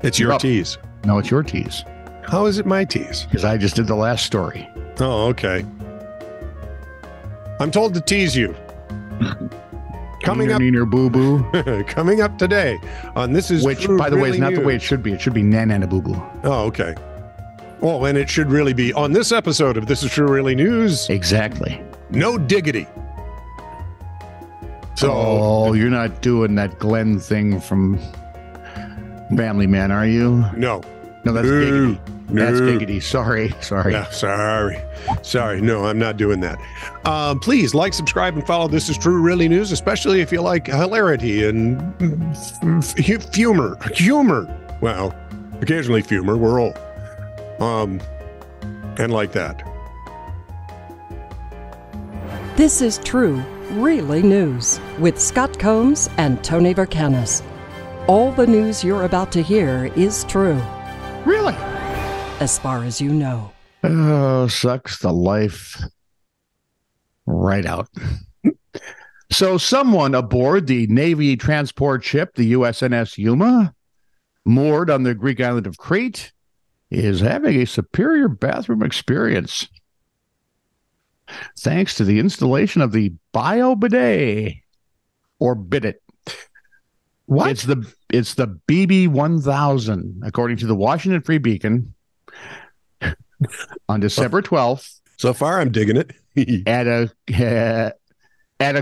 It's your tease. No, it's your tease. How is it my tease? Because I just did the last story. Oh, okay. I'm told to tease you. Coming up, Neener boo boo. coming up today on This Is Which, True, by the way, is Really not News. the way it should be. It should be Nana boo boo. Oh, okay. Well, and it should really be on this episode of This Is True, Really News. Exactly. No diggity. So, oh, you're not doing that Glenn thing from Family Man, are you? no. No, that's No. Giggity. That's No. Giggity. Sorry. Yeah, sorry. No, I'm not doing that. Please like, subscribe, and follow This Is True, Really News, especially if you like hilarity and humor. Well, occasionally humor. We're old. And like that. This is True, Really News with Scott Combs and Tony Vercanis. All the news you're about to hear is true, Really? as far as you know. Oh, sucks the life right out. So someone aboard the Navy transport ship, the USNS Yuma, moored on the Greek island of Crete, is having a superior bathroom experience thanks to the installation of the Bidet or Bidet. What? It's the BB-1000, according to the Washington Free Beacon, on December 12th. So far, I'm digging it. At a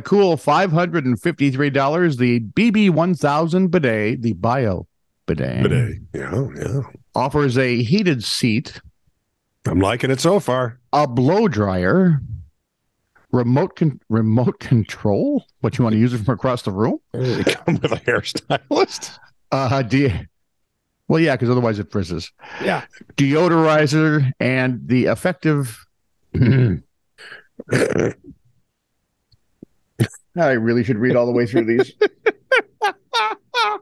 cool $553, the BB-1000 bidet, the Bio bidet, Yeah. offers a heated seat, I'm liking it so far. a blow dryer, remote control. What, you want to use it from across the room? Come with a hairstylist. Well, yeah, because otherwise it frizzes. Yeah. Deodorizer and the effective. I really should read all the way through these.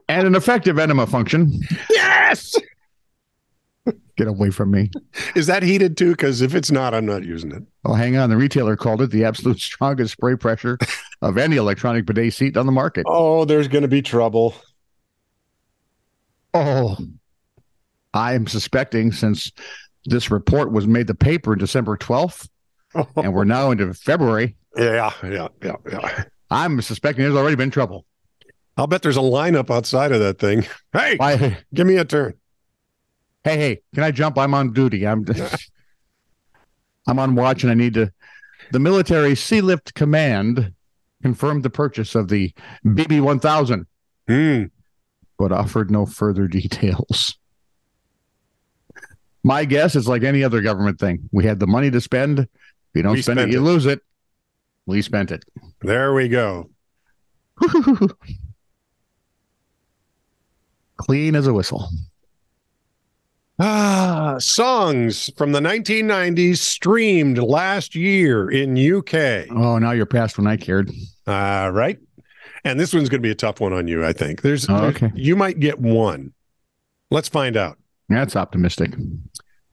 And an effective enema function. Yes. Get away from me. Is that heated too? Because if it's not, I'm not using it. Oh, hang on. The retailer called it the absolute strongest spray pressure of any electronic bidet seat on the market. Oh, there's going to be trouble. Oh, I am suspecting, since this report was made the paper December 12th, and we're now into February. Yeah. I'm suspecting there's already been trouble. I'll bet there's a lineup outside of that thing. Hey, give me a turn. Hey, can I jump? I'm on duty. I'm on watch, and I need to. The Military Sea Lift Command confirmed the purchase of the BB-1000, but offered no further details. My guess is like any other government thing. We had the money to spend. If you don't spend it, you lose it. We spent it. There we go. Clean as a whistle. Songs from the 1990s streamed last year in UK. Oh, now you're past when I cared. Right. And this one's going to be a tough one on you, I think. Okay. You might get one. Let's find out. That's optimistic.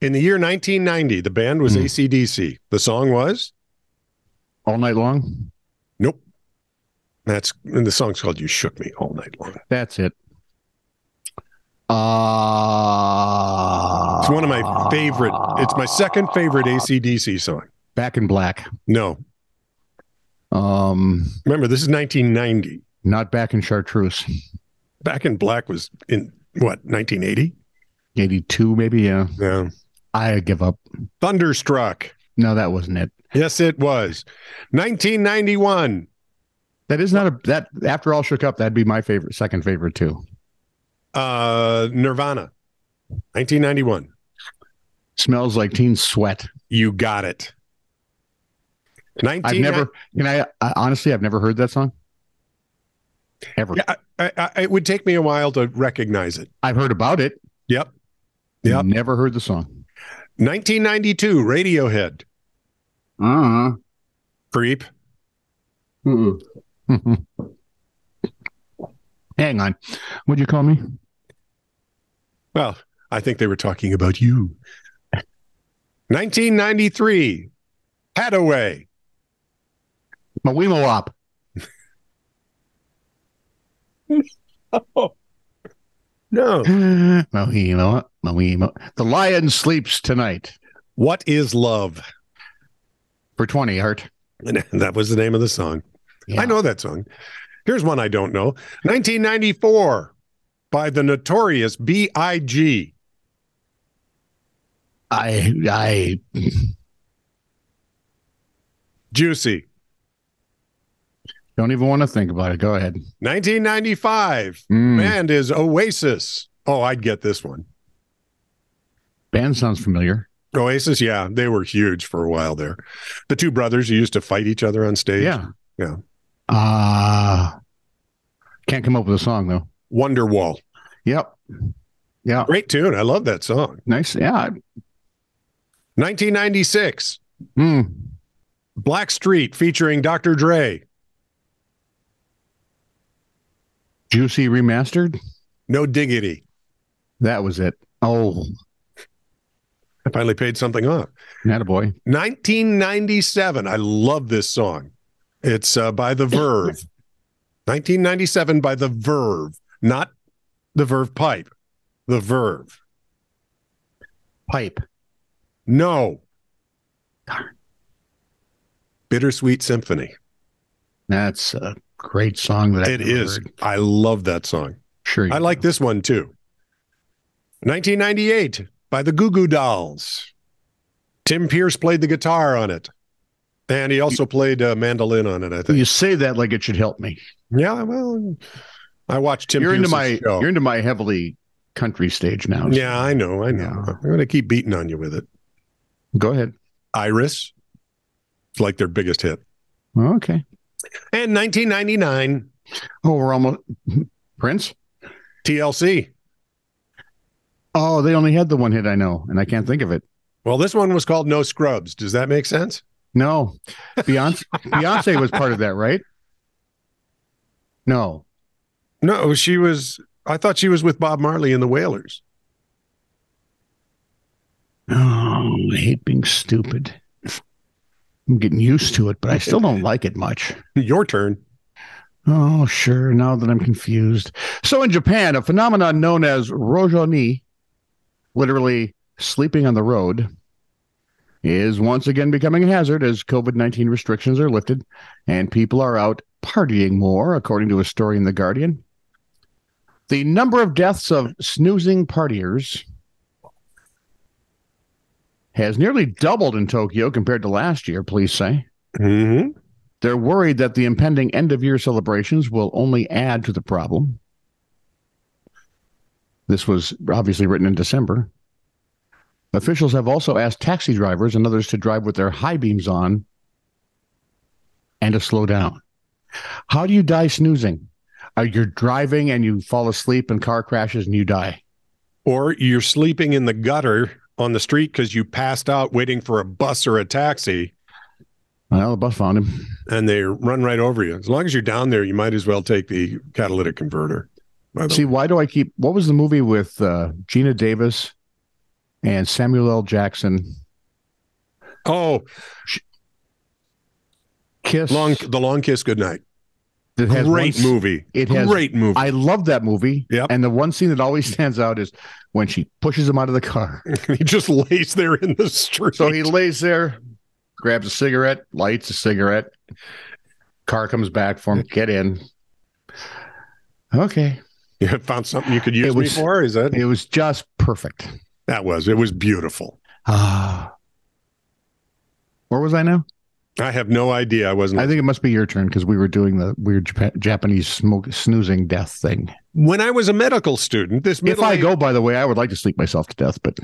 In the year 1990, the band was AC/DC. The song was? All Night Long? Nope. And the song's called You Shook Me All Night Long. That's it. It's one of my favorite. It's my second favorite AC/DC song. Back in Black. No. Remember, this is 1990. Not Back in Chartreuse. Back in Black was in, what, 1980? 82, maybe, yeah. Yeah. I give up. Thunderstruck. No, that wasn't it. Yes, it was. 1991. That is not that After All Shook Up, that'd be my favorite, second favorite too. Nirvana. 1991. Smells Like Teen Sweat. You got it. Honestly, I've never heard that song. Ever. Yeah, it would take me a while to recognize it. I've heard about it. Yep. Never heard the song. 1992, Radiohead. Creep. Hang on. What'd you call me? Well, I think they were talking about you. 1993, Hadaway. Mawimawap. No. The lion sleeps tonight. What is love? For 20, Art. And that was the name of the song. Yeah. I know that song. Here's one I don't know. 1994 by the Notorious B.I.G. I Juicy. don't even want to think about it. Go ahead. 1995. Band is Oasis. Oh, I'd get this one. Band sounds familiar. Oasis, yeah, they were huge for a while there. The two brothers who used to fight each other on stage. Yeah. Yeah. Can't come up with a song, though. Wonderwall. Yep. Yeah. Great tune. I love that song. Nice. Yeah. 1996. Black Street featuring Dr. Dre. Juicy remastered? No Diggity. That was it. Oh. I finally paid something off. Attaboy. 1997. I love this song. It's by The Verve. 1997 by The Verve. Not The Verve Pipe. The Verve. Pipe. No. Bittersweet Symphony. That's a great song that It is. Heard. I love that song. Sure. I like this one too. 1998 by the Goo Goo Dolls. Tim Pierce played the guitar on it. And he also played mandolin on it, I think. You say that like it should help me. Yeah, well, I watched Tim Pierce's show. You're into my heavily country stage now. So. Yeah, I know. Yeah. I'm going to keep beating on you with it. Go ahead. Iris. It's like their biggest hit. Okay. And 1999. Oh, we're almost... Prince? TLC. Oh, they only had the one hit I know, and I can't think of it. Well, this one was called No Scrubs. Does that make sense? No. Beyonce was part of that, right? No. No, she was... I thought she was with Bob Marley and the Wailers. Oh, I hate being stupid. I'm getting used to it, but I still don't like it much. Your turn. Oh, sure. Now that I'm confused. So in Japan, a phenomenon known as rojoni, literally sleeping on the road, is once again becoming a hazard as COVID-19 restrictions are lifted and people are out partying more, according to a story in The Guardian. The number of deaths of snoozing partiers has nearly doubled in Tokyo compared to last year, police say. Mm-hmm. They're worried that the impending end-of-year celebrations will only add to the problem. This was obviously written in December. Officials have also asked taxi drivers and others to drive with their high beams on and to slow down. How do you die snoozing? You're driving and you fall asleep and car crashes and you die. Or you're sleeping in the gutter on the street because you passed out waiting for a bus or a taxi. Well, the bus found him. And they run right over you. As long as you're down there, you might as well take the catalytic converter. See, why do I keep... What was the movie with Geena Davis and Samuel L. Jackson? Oh. Kiss. The Long Kiss Goodnight. Great movie. Great movie. I love that movie. Yep. And the one scene that always stands out is when she pushes him out of the car. He just lays there in the street. So he lays there, grabs a cigarette, lights a cigarette. Car comes back for him. Get in. Okay. You found something you could use me for? Is that? It was just perfect. It was beautiful. Where was I now? I have no idea. I think it must be your turn because we were doing the weird Japanese snoozing death thing. When I was a medical student, if I go, by the way, I would like to sleep myself to death, but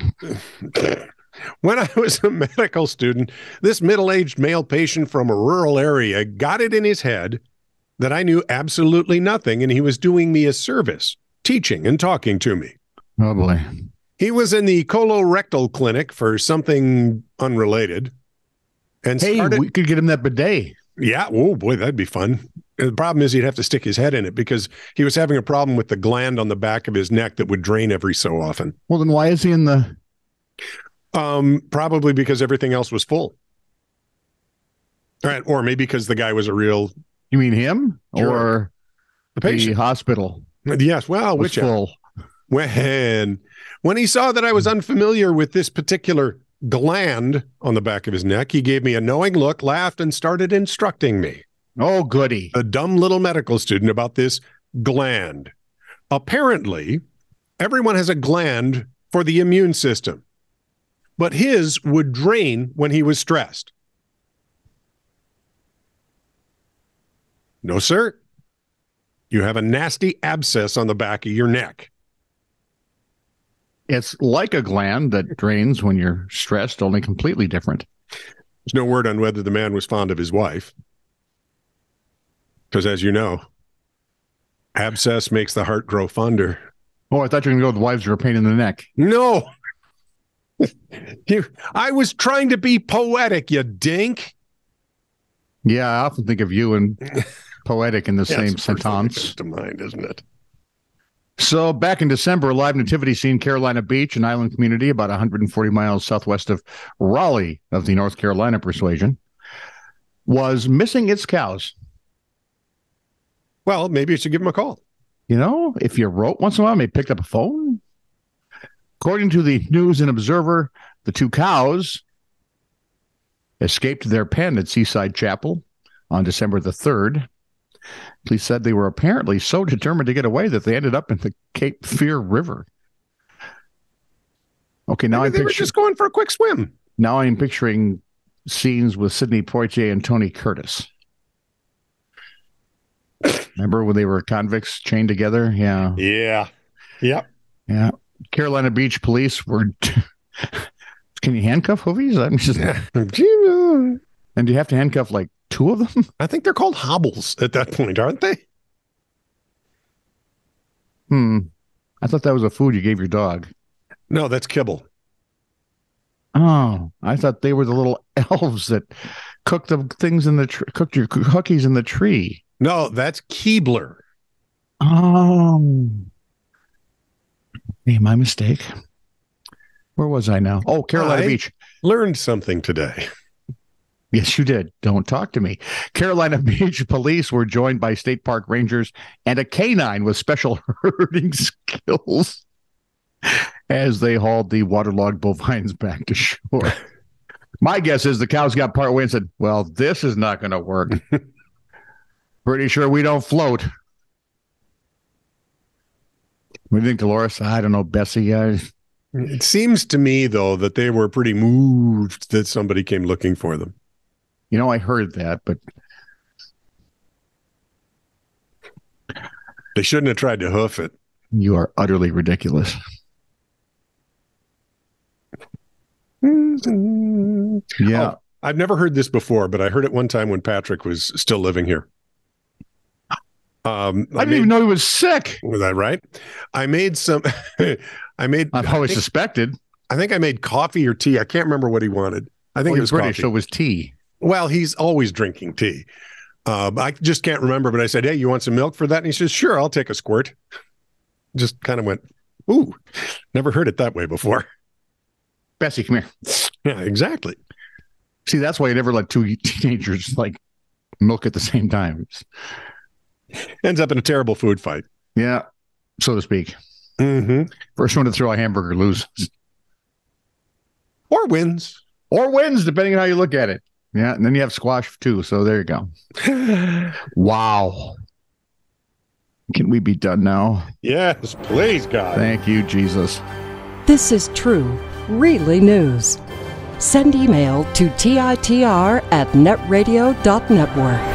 when I was a medical student, this middle-aged male patient from a rural area got it in his head that I knew absolutely nothing, and he was doing me a service, teaching and talking to me. Oh boy. He was in the colorectal clinic for something unrelated. And we could get him that bidet. Yeah. Oh, boy, that'd be fun. The problem is he'd have to stick his head in it because he was having a problem with the gland on the back of his neck that would drain every so often. Well, then why is he in the... Probably because everything else was full. All right. Or maybe because the guy was a real... You mean him? Sure. Or the patient? The hospital? Yes. Well, which full? When he saw that I was unfamiliar with this particular gland on the back of his neck, he gave me a knowing look, laughed, and started instructing me, Oh, goody. a dumb little medical student, about this gland. Apparently, everyone has a gland for the immune system, but his would drain when he was stressed. No, sir. You have a nasty abscess on the back of your neck. It's like a gland that drains when you're stressed, only completely different. There's no word on whether the man was fond of his wife. Because as you know, abscess makes the heart grow fonder. Oh, I thought you were going to go with wives are a pain in the neck. No. I was trying to be poetic, you dink. Yeah, I often think of you and poetic in the Yeah, same it's the first thing that sentence. comes to mind, isn't it? So back in December, a live nativity scene, Carolina Beach, an island community about 140 miles southwest of Raleigh of the North Carolina persuasion, was missing its cows. Well, maybe you should give him a call. You know, if you wrote once in a while, maybe picked up a phone. According to the News and Observer, the two cows escaped their pen at Seaside Chapel on December the 3rd. Police said they were apparently so determined to get away that they ended up in the Cape Fear River. Okay, now Maybe they were just going for a quick swim. Now I'm picturing scenes with Sidney Poitier and Tony Curtis. Remember when they were convicts chained together? Yeah. Yeah. Yep. Yeah. Carolina Beach police were. Can you handcuff hoovies? I'm just. And do you have to handcuff like two of them? I think they're called hobbles at that point, aren't they? I thought that was a food you gave your dog. No, that's kibble. Oh, I thought they were the little elves that cooked the things in the cooked your cookies in the tree. No, that's Keebler. Oh, hey, my mistake. Where was I now? Oh, Carolina Beach. Learned something today. Yes, you did. Don't talk to me. Carolina Beach police were joined by state park rangers and a canine with special herding skills as they hauled the waterlogged bovines back to shore. My guess is the cows got part way and said, well, this is not going to work. Pretty sure we don't float. What do you think, Dolores? I don't know, Bessie. It seems to me, though, that they were pretty moved that somebody came looking for them. You know, I heard that, but They shouldn't have tried to hoof it. you are utterly ridiculous. Yeah. Oh, I've never heard this before, but I heard it one time when Patrick was still living here. I didn't even know he was sick. Was that right? I made some. I've always suspected. I think I made coffee or tea. I can't remember what he wanted. I think it was British, coffee. so it was tea. Well, he's always drinking tea. I just can't remember, but I said, hey, you want some milk for that? And he says, sure, I'll take a squirt. Just kind of went, ooh, never heard it that way before. Bessie, come here. Yeah, exactly. See, that's why you never let two teenagers like milk at the same time. Ends up in a terrible food fight. Yeah, so to speak. Mm-hmm. First one to throw a hamburger loses. Or wins. Or wins, depending on how you look at it. Yeah, and then you have squash too, so there you go. Wow. Can we be done now? Yes, please, God. Thank you, Jesus. This is true, really news. Send email to TITR@netradio.network.